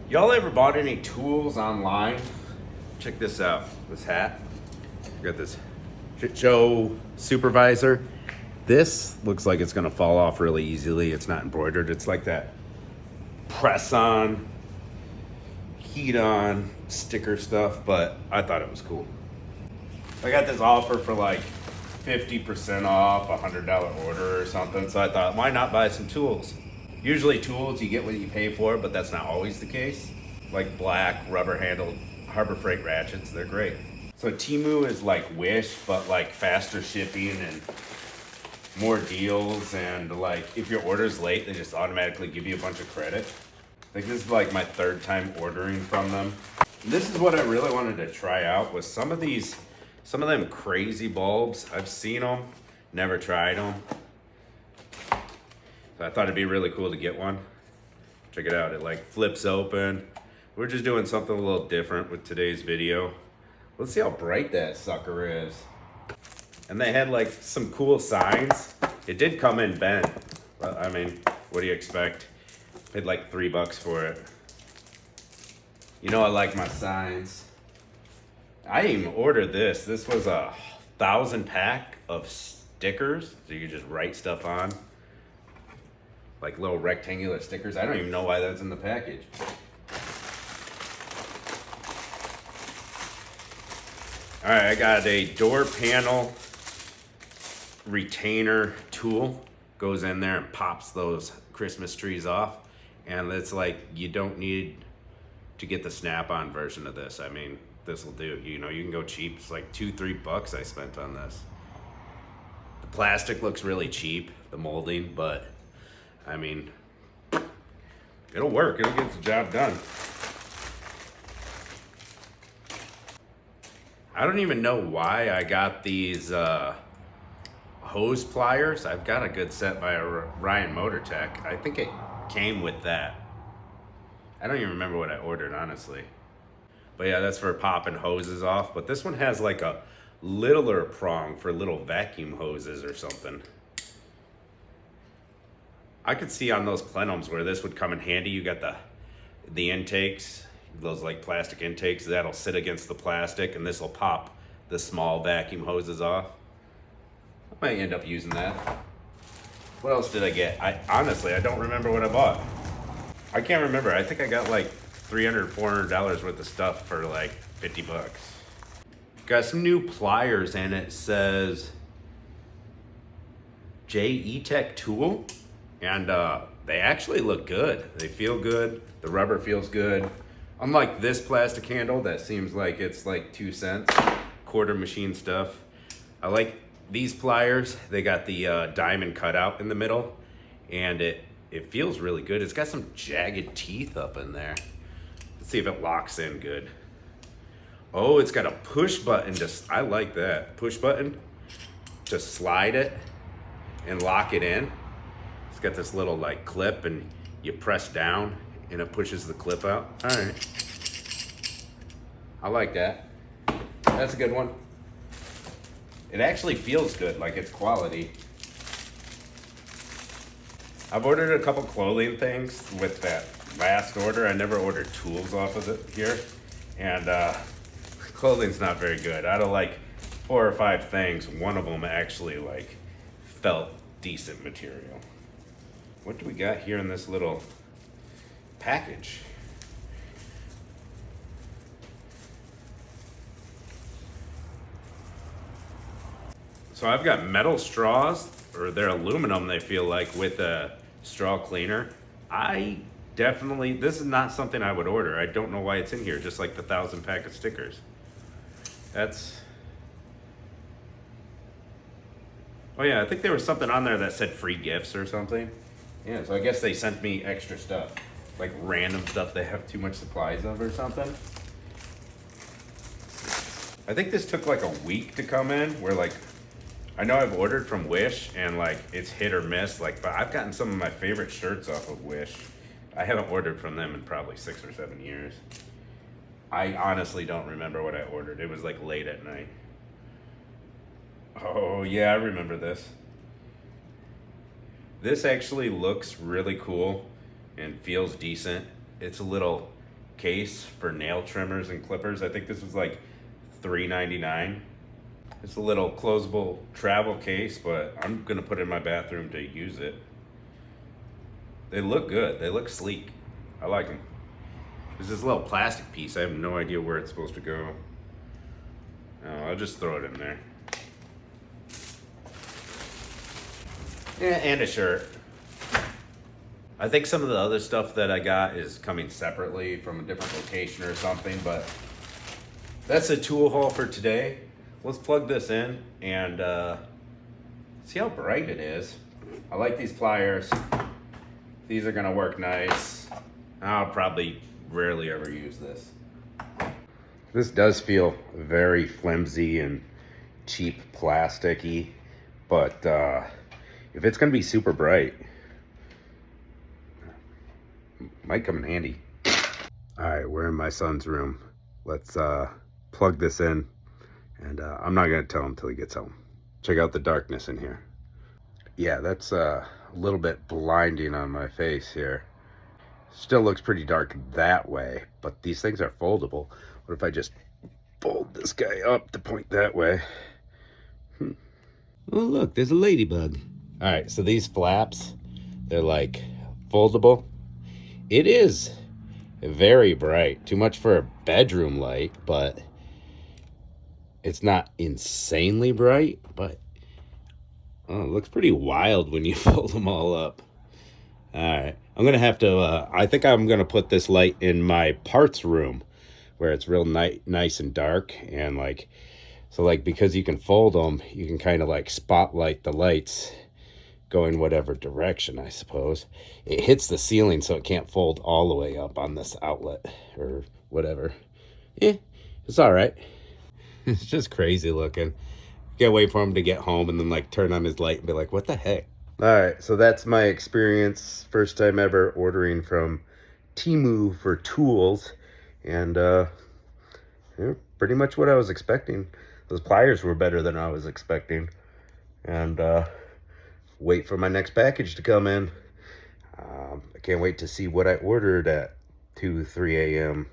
Y'all ever bought any tools online? Check this out, this hat. I got this shit show supervisor. This looks like it's gonna fall off really easily. It's not embroidered. It's like that press on, heat on sticker stuff, but I thought it was cool. I got this offer for like 50% off, $100 order or something. So I thought, why not buy some tools? Usually tools, you get what you pay for, but that's not always the case. Like black, rubber handled Harbor Freight ratchets, they're great. So Temu is like Wish, but like faster shipping and more deals. And like if your order's late, they just automatically give you a bunch of credit. I think this is like my third time ordering from them. This is what I really wanted to try out was some of them crazy bulbs. I've seen them, never tried them. So I thought it'd be really cool to get one. Check it out, it like flips open. We're just doing something a little different with today's video. Let's see how bright that sucker is. And they had like some cool signs. It did come in bent, but I mean, what do you expect? Paid like $3 for it. You know I like my signs. I didn't even order this. This was a 1,000 pack of stickers. So you could just write stuff on. Like little rectangular stickers. I don't even know why that's in the package. All right, I got a door panel retainer tool. Goes in there and pops those Christmas trees off. And it's like, you don't need to get the snap-on version of this. I mean, this will do. You know, you can go cheap. It's like $2-3 I spent on this. The plastic looks really cheap, the molding, but I mean, it'll work. It'll get the job done. I don't even know why I got these hose pliers. I've got a good set by Ryan Motor Tech. I think it came with that. I don't even remember what I ordered, honestly. But yeah, that's for popping hoses off. But this one has like a littler prong for little vacuum hoses or something. I could see on those plenums where this would come in handy. You got the intakes, those like plastic intakes, that'll sit against the plastic and this will pop the small vacuum hoses off. I might end up using that. What else did I get? Honestly, I don't remember what I bought. I can't remember. I think I got like $300, $400 worth of stuff for like $50. Got some new pliers and it says JE Tech tool. And they actually look good. They feel good. The rubber feels good. Unlike this plastic handle that seems like it's like 2 cents, quarter machine stuff. I like these pliers. They got the diamond cutout in the middle and it feels really good. It's got some jagged teeth up in there. Let's see if it locks in good. Oh, it's got a push button. I like that. Push button to slide it and lock it in. It's got this little like clip and you press down and it pushes the clip out. All right. I like that. That's a good one. It actually feels good, like it's quality. I've ordered a couple clothing things with that last order. I never ordered tools off of it here. And clothing's not very good. Out of like 4 or 5 things, one of them actually like felt decent material. What do we got here in this little package? So I've got metal straws, or they're aluminum, they feel like, with a straw cleaner. This is not something I would order. I don't know why it's in here, just like the 1,000 pack of stickers. Oh yeah, I think there was something on there that said free gifts or something. Yeah, so I guess they sent me extra stuff, like random stuff they have too much supplies of or something. I think this took like a week to come in, where like, I know I've ordered from Wish and like it's hit or miss, like, but I've gotten some of my favorite shirts off of Wish. I haven't ordered from them in probably 6 or 7 years. I honestly don't remember what I ordered. It was like late at night. Oh yeah, I remember this. This actually looks really cool and feels decent. It's a little case for nail trimmers and clippers. I think this was like $3.99. It's a little closable travel case, but I'm gonna put it in my bathroom to use it. They look good. They look sleek. I like them. There's this little plastic piece. I have no idea where it's supposed to go. I'll just throw it in there. Yeah, and a shirt. I think some of the other stuff that I got is coming separately from a different location or something, but that's a tool haul for today. Let's plug this in and see how bright it is. I like these pliers. These are gonna work nice. I'll probably rarely ever use this. This does feel very flimsy and cheap plasticky, but if it's gonna be super bright, might come in handy. All right, we're in my son's room. Let's plug this in, and I'm not gonna tell him till he gets home. Check out the darkness in here. Yeah, that's a little bit blinding on my face here. Still looks pretty dark that way, but these things are foldable. What if I just fold this guy up to point that way? Oh, look, there's a ladybug. All right, so these flaps, they're like foldable. It is very bright. Too much for a bedroom light, but it's not insanely bright, but oh, it looks pretty wild when you fold them all up. All right, I'm gonna have to, I think I'm gonna put this light in my parts room where it's real nice and dark, and like, so like, because you can fold them, you can kind of like spotlight the lights going whatever direction, I suppose. It hits the ceiling, so it can't fold all the way up on this outlet or whatever. Yeah, it's all right. It's just crazy looking. Can't wait for him to get home and then like turn on his light and be like, what the heck? All right, so that's my experience. First time ever ordering from Temu for tools, and yeah, pretty much what I was expecting. Those pliers were better than I was expecting, and wait for my next package to come in. I can't wait to see what I ordered at 2, 3 a.m.